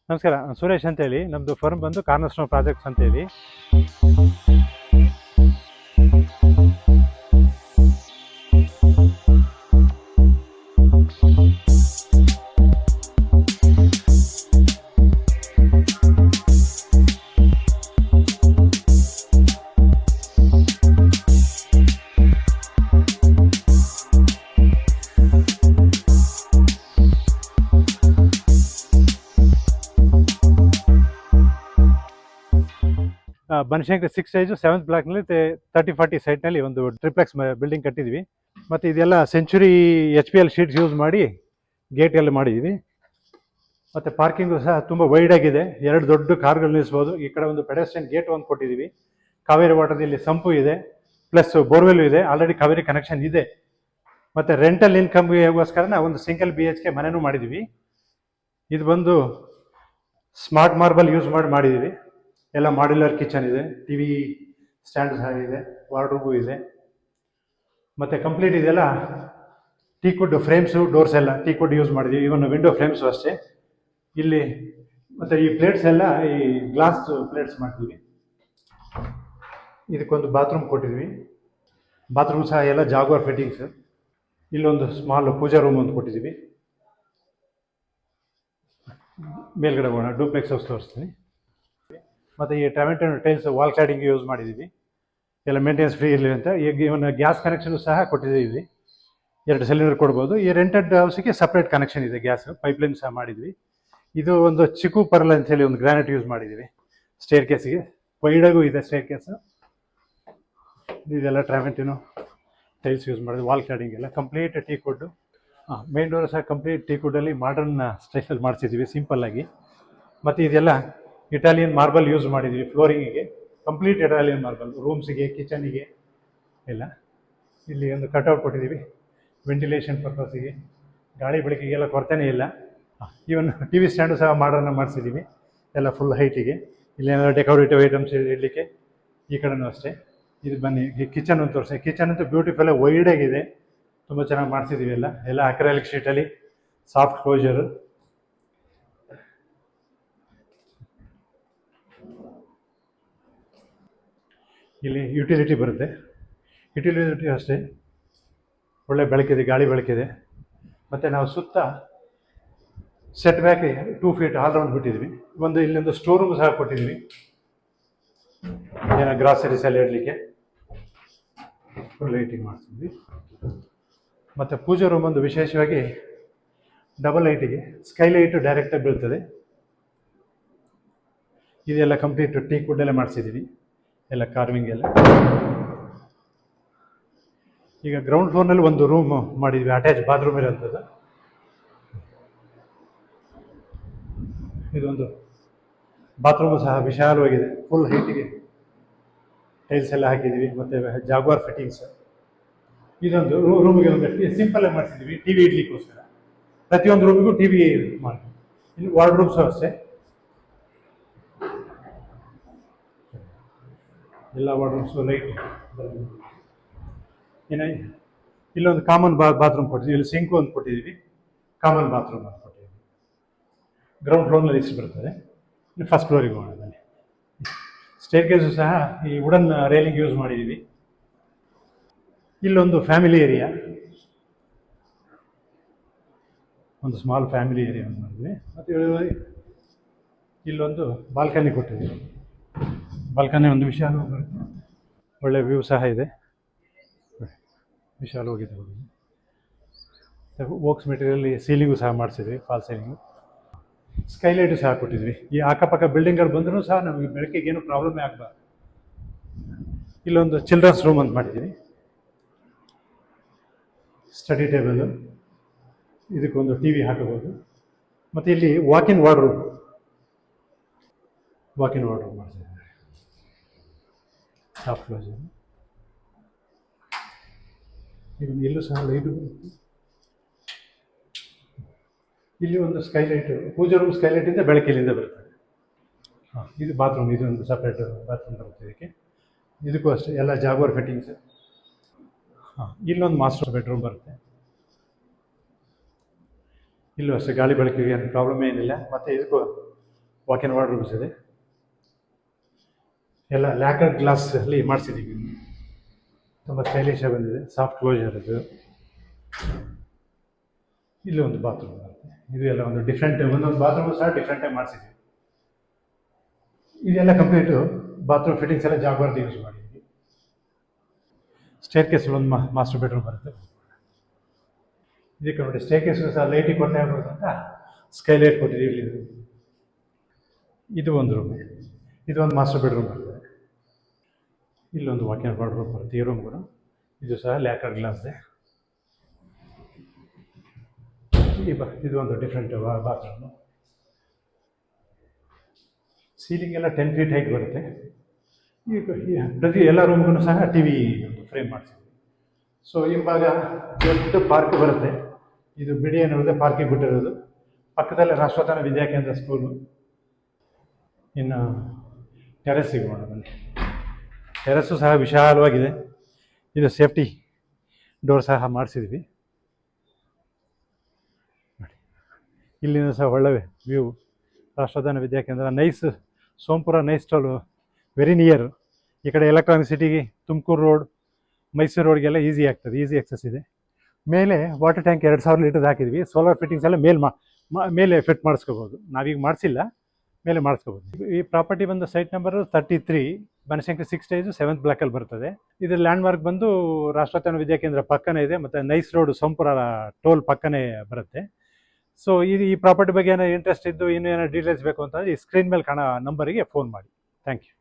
ನಮಸ್ಕಾರ, ಸುರೇಶ್ ಅಂತೇಳಿ. ನಮ್ಮದು ಫರ್ಮ್ ಬಂದು ಕಾರ್ನರ್ ಸ್ಟೋನ್ ಪ್ರಾಜೆಕ್ಟ್ಸ್ ಅಂತೇಳಿ. ಬನಶಂಕರಿ 6 ಸ್ಟೇಜು 7th ಬ್ಲಾಕ್ನಲ್ಲಿ 30-40 ಸೈಟ್ನಲ್ಲಿ ಒಂದು ಟ್ರಿಪ್ಲೆಕ್ಸ್ ಬಿಲ್ಡಿಂಗ್ ಕಟ್ಟಿದ್ವಿ. ಮತ್ತು ಇದೆಲ್ಲ ಸೆಂಚುರಿ HPL ಶೀಟ್ಸ್ ಯೂಸ್ ಮಾಡಿ ಗೇಟ್ ಎಲ್ಲ ಮಾಡಿದ್ವಿ. ಮತ್ತು ಪಾರ್ಕಿಂಗು ಸಹ ತುಂಬ ವೈಡ್ ಆಗಿದೆ, 2 ದೊಡ್ಡ ಕಾರ್ಗಳು ನಿಲ್ಲಿಸ್ಬೋದು. ಈ ಕಡೆ ಒಂದು ಪೆಡೆಸ್ಟ್ರಿಯನ್ ಗೇಟ್ ಒಂದು ಕೊಟ್ಟಿದ್ದೀವಿ. ಕಾವೇರಿ ವಾಟರ್ದಲ್ಲಿ ಸಂಪು ಇದೆ, ಪ್ಲಸ್ ಬೋರ್ವೆಲ್ ಇದೆ, ಆಲ್ರೆಡಿ ಕಾವೇರಿ ಕನೆಕ್ಷನ್ ಇದೆ. ಮತ್ತು ರೆಂಟಲ್ ಇನ್ಕಮ್ಗೋಸ್ಕರ ಒಂದು ಸಿಂಗಲ್ BHK ಮನೆಯೂ ಮಾಡಿದ್ದೀವಿ. ಇದು ಬಂದು ಸ್ಮಾರ್ಟ್ ಮಾರ್ಬಲ್ ಯೂಸ್ ಮಾಡಿದ್ದೀವಿ. ಎಲ್ಲ ಮಾಡ್ಯುಲರ್ ಕಿಚನ್ ಇದೆ, TV ಸ್ಟ್ಯಾಂಡ್ ಸಹ ಇದೆ, ವಾರ್ಡ್ರೋಬು ಇದೆ. ಮತ್ತು ಕಂಪ್ಲೀಟ್ ಇದೆಲ್ಲ ಟೀಕ್ವುಡ್ ಫ್ರೇಮ್ಸು, ಡೋರ್ಸ್ ಎಲ್ಲ ಟೀಕ್ವುಡ್ ಯೂಸ್ ಮಾಡಿದ್ದೀವಿ. ಇವನ್ ವಿಂಡೋ ಫ್ರೇಮ್ಸು ಅಷ್ಟೇ. ಇಲ್ಲಿ ಮತ್ತು ಈ ಪ್ಲೇಟ್ಸ್ ಎಲ್ಲ ಈ ಗ್ಲಾಸ್ ಪ್ಲೇಟ್ಸ್ ಮಾಡ್ತೀವಿ. ಇದಕ್ಕೊಂದು ಬಾತ್ರೂಮ್ ಕೊಟ್ಟಿದ್ವಿ. ಬಾತ್ರೂಮ್ ಸಹ ಎಲ್ಲ ಜಾಗ್ವಾರ್ ಫಿಟ್ಟಿಂಗ್ಸ್. ಇಲ್ಲೊಂದು ಸ್ಮಾಲ್ ಪೂಜಾ ರೂಮ್ ಒಂದು ಕೊಟ್ಟಿದ್ದೀವಿ. ಮೇಲ್ಗಡೆ ಹೋಗೋಣ, ಡೂಪ್ಲೆಕ್ಸ್ ಹೌಸ್ ತೋರಿಸ್ತೀನಿ. ಮತ್ತು ಈ tomato tiles wall cladding use ಮಾಡಿದ್ದೀವಿ, ಎಲ್ಲ ಮೇಂಟೆನೆನ್ಸ್ ಫ್ರೀ ಇರಲಿ ಅಂತ. ಈಗ ಇವನ್ನ ಗ್ಯಾಸ್ ಕನೆಕ್ಷನ್ ಸಹ ಕೊಟ್ಟಿದ್ದೀವಿ, 2 ಸಿಲಿಂಡರ್ ಕೊಡ್ಬೋದು. ಈ ರೆಂಟೆಡ್ ಹೌಸಿಗೆ ಸಪ್ರೇಟ್ ಕನೆಕ್ಷನ್ ಇದೆ, ಗ್ಯಾಸ್ ಪೈಪ್ಲೈನ್ ಸಹ ಮಾಡಿದ್ವಿ. ಇದು ಒಂದು ಚಿಕ್ಕು ಪರ್ಲ್ ಅಂತ ಹೇಳಿ ಒಂದು ಗ್ರಾನೈಟ್ ಯೂಸ್ ಮಾಡಿದ್ದೀವಿ ಸ್ಟೇರ್ ಕೇಸಿಗೆ. ವೈಡಾಗೂ ಇದೆ ಸ್ಟೇರ್ ಕೇಸು. ಇದೆಲ್ಲ ಟ್ರಾಮೆಂಟಿನು ಟೈಲ್ಸ್ ಯೂಸ್ ಮಾಡಿದ್ವಿ. ವಾಲ್ ಕ್ಲಾಡಿಂಗ್ ಎಲ್ಲ ಕಂಪ್ಲೀಟ್ ಟೀಕ್ವುಡ್. ಮೇನ್ ಡೋರ್ ಸಹ ಕಂಪ್ಲೀಟ್ ಟೀಕ್ವುಡ್ಡಲ್ಲಿ ಮಾಡರ್ನ್ ಸ್ಟೈಲಲ್ಲಿ ಮಾಡಿಸಿದ್ದೀವಿ, ಸಿಂಪಲ್ಲಾಗಿ. ಮತ್ತು ಇದೆಲ್ಲ ಇಟಾಲಿಯನ್ ಮಾರ್ಬಲ್ ಯೂಸ್ ಮಾಡಿದ್ದೀವಿ ಫ್ಲೋರಿಂಗಿಗೆ, ಕಂಪ್ಲೀಟ್ ಇಟಾಲಿಯನ್ ಮಾರ್ಬಲ್, ರೂಮ್ಸಿಗೆ, ಕಿಚನಿಗೆ ಎಲ್ಲ. ಇಲ್ಲಿ ಒಂದು ಕಟ್ಔಟ್ ಕೊಟ್ಟಿದ್ದೀವಿ ವೆಂಟಿಲೇಷನ್ ಪರ್ಪಸ್ಸಿಗೆ, ಗಾಳಿ ಬೆಳಕಿಗೆಲ್ಲ ಕೊರತೆನೇ ಇಲ್ಲ. ಇವನ್ TV ಸ್ಟ್ಯಾಂಡು ಸಹ ಮಾಡರ್ನ ಮಾಡಿಸಿದ್ದೀವಿ, ಎಲ್ಲ ಫುಲ್ ಹೈಟಿಗೆ. ಇಲ್ಲೇನಾದ್ರು ಡೆಕೋರೇಟಿವ್ ಐಟಮ್ಸ್ ಇಡಲಿಕ್ಕೆ. ಈ ಕಡೆನೂ ಅಷ್ಟೇ. ಇದು ಬನ್ನಿ, ಈ ಕಿಚನ್ ಅಂತ ತೋರಿಸಿ. ಕಿಚನ್ ಅಂತೂ ಬ್ಯೂಟಿಫುಲ್ ವೈಡಾಗಿದೆ, ತುಂಬ ಚೆನ್ನಾಗಿ ಮಾಡಿಸಿದ್ದೀವಿ. ಎಲ್ಲ ಅಕ್ರಲಿಕ್ ಶೀಟಲ್ಲಿ ಸಾಫ್ಟ್ ಕ್ಲೋಜರು. ಇಲ್ಲಿ ಯುಟಿಲಿಟಿ ಬರುತ್ತೆ, ಯುಟಿಲಿಟಿ ಅಷ್ಟೇ ಒಳ್ಳೆ ಬೆಳಕಿದೆ, ಗಾಳಿ ಬೆಳಕಿದೆ. ಮತ್ತು ನಾವು ಸುತ್ತ set back 2 feet all round ಬಿಟ್ಟಿದ್ವಿ. ಇಲ್ಲೊಂದು ಸ್ಟೋರ್ ರೂಮ್ ಸಹ ಕೊಟ್ಟಿದ್ವಿ, ಏನೋ ಗ್ರಾಸರೀಸ್ ಎಲ್ಲ ಇಡಲಿಕ್ಕೆ ಫುಲ್ ಲೈಟಿಂಗ್ ಮಾಡ್ತಿದ್ವಿ. ಮತ್ತು ಪೂಜಾ ರೂಮ್ ಒಂದು ವಿಶೇಷವಾಗಿ ಡಬಲ್ ಲೈಟಿಗೆ ಸ್ಕೈಲೈಟು ಡೈರೆಕ್ಟಾಗಿ ಬೀಳ್ತದೆ. ಇದೆಲ್ಲ ಕಂಪ್ಲೀಟ್ ಟೀಕ್ವುಡ್ ಎಲ್ಲ ಮಾಡಿಸಿದ್ದೀವಿ, ಎಲ್ಲ ಕಾರ್ವಿಂಗ್ ಎಲ್ಲ. ಈಗ ಗ್ರೌಂಡ್ ಫ್ಲೋರ್ನಲ್ಲಿ ಒಂದು ರೂಮ್ ಮಾಡಿದ್ವಿ, ಅಟ್ಯಾಚ್ ಬಾತ್ರೂಮ್ ಇರೋಂಥದ್ದು. ಇದೊಂದು ಬಾತ್ರೂಮು ಸಹ ವಿಶಾಲವಾಗಿದೆ, ಫುಲ್ ಹೈಟಿಗೆ ಟೈಲ್ಸ್ ಎಲ್ಲ ಹಾಕಿದ್ದೀವಿ, ಮತ್ತು ಜಾಗ್ವಾರ್ ಫಿಟ್ಟಿಂಗ್ಸ್. ಇದೊಂದು ರೂಮಿಗೆ ಒಂದು ಸಿಂಪಲ್ಲಾಗಿ ಮಾಡಿಸಿದ್ದೀವಿ, TV ಇಡ್ಲಿಕ್ಕೋಸ್ಕರ. ಪ್ರತಿಯೊಂದು ರೂಮಿಗೂ TV ಮಾಡಿ. ಇಲ್ಲಿ ವಾರ್ಡ್ರೂಮ್ಸು ಅಷ್ಟೇ, ಎಲ್ಲ ವಾರ್ಡ್ರೂಮ್ಸು ಲೈಟ್. ಏನ ಇಲ್ಲೊಂದು ಕಾಮನ್ ಬಾತ್ರೂಮ್ ಕೊಟ್ಟಿದ್ದೀವಿ, ಇಲ್ಲಿ ಸಿಂಕು ಒಂದು ಕೊಟ್ಟಿದ್ದೀವಿ, ಕಾಮನ್ ಬಾತ್ರೂಮ್ ಅಂತ ಕೊಟ್ಟಿದ್ದೀವಿ. ಗ್ರೌಂಡ್ ಫ್ಲೋರ್ನಲ್ಲಿ ಇಷ್ಟು ಬರ್ತದೆ. ಫಸ್ಟ್ ಫ್ಲೋರಿಗೆ ಹೋಗೋಣ. ಸ್ಟೇರ್ ಕೇಸು ಸಹ ಈ ವುಡನ್ ರೈಲಿಂಗ್ ಯೂಸ್ ಮಾಡಿದ್ದೀವಿ. ಇಲ್ಲೊಂದು ಫ್ಯಾಮಿಲಿ ಏರಿಯಾ, ಒಂದು ಸ್ಮಾಲ್ ಫ್ಯಾಮಿಲಿ ಏರಿಯಾ ಒಂದು ಮಾಡಿದ್ವಿ. ಮತ್ತು ಇಲ್ಲೊಂದು ಬಾಲ್ಕನಿ ಕೊಟ್ಟಿದ್ದೀವಿ. ಬಾಲ್ಕನಿ ಒಂದು ವಿಶಾಲವಾಗಿ ಬರುತ್ತೆ, ಒಳ್ಳೆ ವ್ಯೂ ಸಹ ಇದೆ, ವಿಶಾಲವಾಗಿದೆ. ವೋಕ್ಸ್ ಮೆಟೀರಿಯಲ್ ಸೀಲಿಂಗು ಸಹ ಮಾಡಿಸಿದ್ವಿ, ಫಾಲ್ ಸೀಲಿಂಗು. ಸ್ಕೈಲೈಟು ಸಹ ಕೊಟ್ಟಿದ್ವಿ. ಈ ಅಕ್ಕಪಕ್ಕ ಬಿಲ್ಡಿಂಗ್ಗಳು ಬಂದರೂ ಸಹ ನಮಗೆ ಬೆಳಕಿಗೆ ಏನು ಪ್ರಾಬ್ಲಮೇ ಆಗಬಾರ್ದು. ಇಲ್ಲೊಂದು ಚಿಲ್ಡ್ರನ್ಸ್ ರೂಮ್ ಅಂತ ಮಾಡಿದ್ದೀವಿ, ಸ್ಟಡಿ ಟೇಬಲು, ಇದಕ್ಕೊಂದು TV ಹಾಕಬಹುದು. ಮತ್ತು ಇಲ್ಲಿ ವಾಕಿನ್ ವಾರ್ಡ್ರೂಮ್ ಮಾಡಿಸಿದ್ದೀವಿ, ಸಾಫ್ಟ್ ಕ್ಲೋಸರ್. ಈಗ ಇಲ್ಲೂ ಸಹ ಲೈಟು. ಇಲ್ಲಿ ಒಂದು ಸ್ಕೈಲೈಟು, ಪೂಜಾ ರೂಮ್ ಸ್ಕೈಲೈಟಿಂದ ಬೆಳಕಿಲ್ಲಿಂದ ಬರ್ತದೆ. ಇದು ಬಾತ್ರೂಮ್, ಇದೊಂದು ಸಪ್ರೇಟ್ ಬಾತ್ರೂಮ್ ಬರುತ್ತೆ ಇದಕ್ಕೆ. ಇದಕ್ಕೂ ಅಷ್ಟೇ ಎಲ್ಲ ಜಾಗ್ವಾರ್ ಫಿಟ್ಟಿಂಗ್ಸ್. ಇಲ್ಲೊಂದು ಮಾಸ್ಟರ್ ಬೆಡ್ರೂಮ್ ಬರುತ್ತೆ. ಇಲ್ಲೂ ಅಷ್ಟೇ ಗಾಳಿ ಬೆಳಕಿಗೆ ಏನು ಪ್ರಾಬ್ಲಮ್ ಏನಿಲ್ಲ. ಮತ್ತು ಇದಕ್ಕೂ ವಾಕ್ ಇನ್ ವಾರ್ಡ್ರೂಮ್ಸ್ ಇದೆ. ಎಲ್ಲ ಲ್ಯಾಕರ್ಡ್ ಗ್ಲಾಸ್ ಅಲ್ಲಿ ಮಾಡಿಸಿದ್ದೀವಿ. ತುಂಬ ಸ್ಟೈಲಿಶ್ ಆಗಿ ಬಂದಿದೆ, ಸಾಫ್ಟ್ ಕ್ಲೋಜರ್ ಇದು. ಇಲ್ಲಿ ಒಂದು ಬಾತ್ರೂಮ್ ಬರುತ್ತೆ. ಇದು ಎಲ್ಲ ಒಂದು ಡಿಫ್ರೆಂಟ್, ಒಂದೊಂದು ಬಾತ್ರೂಮ್ ಸಹ ಡಿಫ್ರೆಂಟಾಗಿ ಮಾಡಿಸಿದ್ದೀವಿ. ಇದೆಲ್ಲ ಕಂಪ್ಲೀಟು ಬಾತ್ರೂಮ್ ಫಿಟ್ಟಿಂಗ್ಸ್ ಎಲ್ಲ ಜಾಗ್ವಾರ್ದು ಯೂಸ್ ಮಾಡಿದ್ದೀವಿ. ಸ್ಟೇರ್ ಕೇಸ್ ಒಂದು ಮಾಸ್ಟರ್ ಬೆಡ್ರೂಮ್ ಬರುತ್ತೆ. ಇದಕ್ಕೆ ನೋಡಿ ಸ್ಟೇರ್ ಕೇಸ್ ಸಹ ಲೈಟಿಗೆ ಕೊಟ್ಟೆ ಆಗ್ಬೋದು ಅಂತ ಸ್ಕೈಲೈಟ್ ಕೊಟ್ಟಿದ್ದೀವಿ ಇಲ್ಲಿ. ಇದು ಒಂದು ರೂಮ್, ಇದು ಒಂದು ಮಾಸ್ಟರ್ ಬೆಡ್ರೂಮ್ ಬರ್ತದೆ. ಇಲ್ಲೊಂದು ವಾಕ್ ಇನ್ ವಾರ್ಡ್ರೂಮ್ ಬರುತ್ತೆ ಈ ರೂಮ್ ಕೂಡ. ಇದು ಸಹ ಲ್ಯಾಕರ್ ಗ್ಲಾಸ್ದೆ. ಇದು ಒಂದು ಡಿಫ್ರೆಂಟ್ ಬಾತ್ರೂಮು. ಸೀಲಿಂಗ್ ಎಲ್ಲ 10 ಫೀಟ್ ಹೈಟ್ ಬರುತ್ತೆ. ಈಗ ಪ್ರತಿ ಎಲ್ಲ ರೂಮ್ಗೂ ಸಹ ಟಿ ವಿ ಒಂದು ಫ್ರೇಮ್ ಮಾಡಿಸಿದ್ವಿ. ಸೊ ಹಿಂಭಾಗ ದೊಡ್ಡ ಪಾರ್ಕ್ ಬರುತ್ತೆ. ಇದು ಬಿಡಿ ಅನ್ನೋದೇ ಪಾರ್ಕಿಗೆ ಬಿಟ್ಟಿರೋದು. ಪಕ್ಕದಲ್ಲೇ ರಾಷ್ಟ್ರೋತ್ಥಾನ ವಿದ್ಯಾಕೇಂದ್ರ ಸ್ಕೂಲು. ಇನ್ನು ಟೆರೆಸ್ಸಿಗೆ ಮಾಡೋಣ ಬನ್ನಿ. ಟೆರೆಸ್ಸು ಸಹ ವಿಶಾಲವಾಗಿದೆ. ಇದು ಸೇಫ್ಟಿ ಡೋರ್ ಸಹ ಮಾಡಿಸಿದ್ವಿ. ಇಲ್ಲಿಂದ ಸಹ ಒಳ್ಳೆ ವ್ಯೂ. ರಾಷ್ಟ್ರೋದ್ಯಾನ ವಿದ್ಯಾಕೇಂದ್ರ NICE, Sompura NICE toll, very near. ಈ ಕಡೆ ಎಲೆಕ್ಟ್ರಾನಿಕ್ ಸಿಟಿಗೆ, ತುಮಕೂರು ರೋಡ್, ಮೈಸೂರು ರೋಡ್ಗೆಲ್ಲ ಈಸಿ ಆಗ್ತದೆ, ಈಸಿ ಆಕ್ಸೆಸ್ ಇದೆ. ಮೇಲೆ ವಾಟರ್ ಟ್ಯಾಂಕ್ 2000 ಲೀಟರ್ದು ಹಾಕಿದ್ವಿ. ಸೋಲಾರ್ ಫಿಟ್ಟಿಂಗ್ಸ್ ಎಲ್ಲ ಮೇಲೆ ಫಿಟ್ ಮಾಡಿಸ್ಕೋಬೋದು. ನಾವೀಗ ಮಾಡಿಸಿಲ್ಲ, ಮೇಲೆ ಮಾಡಿಸ್ಕೋಬೋದು. ಈ ಪ್ರಾಪರ್ಟಿ ಬಂದು site number 33, Banashankari 6 stage 7th ಬ್ಲಾಕಲ್ಲಿ ಬರ್ತದೆ. ಇದು ಲ್ಯಾಂಡ್ ಮಾರ್ಕ್ ಬಂದು ರಾಷ್ಟ್ರೋತ್ಥಾನ ವಿದ್ಯಾಕೇಂದ್ರ ಪಕ್ಕನೇ ಇದೆ, ಮತ್ತು ನೈಸ್ ರೋಡ್ ಸೋಂಪುರ ಟೋಲ್ ಪಕ್ಕನೇ ಬರುತ್ತೆ. ಸೊ ಈ ಪ್ರಾಪರ್ಟಿ ಬಗ್ಗೆ ಏನೋ ಇಂಟ್ರೆಸ್ಟ್ ಇದ್ದು ಇನ್ನೂ ಏನೋ ಡೀಟೇಲ್ಸ್ ಬೇಕು ಅಂತಂದರೆ ಈ ಸ್ಕ್ರೀನ್ ಮೇಲೆ ಕಾಣೋ ನಂಬರಿಗೆ ಫೋನ್ ಮಾಡಿ. Thank you.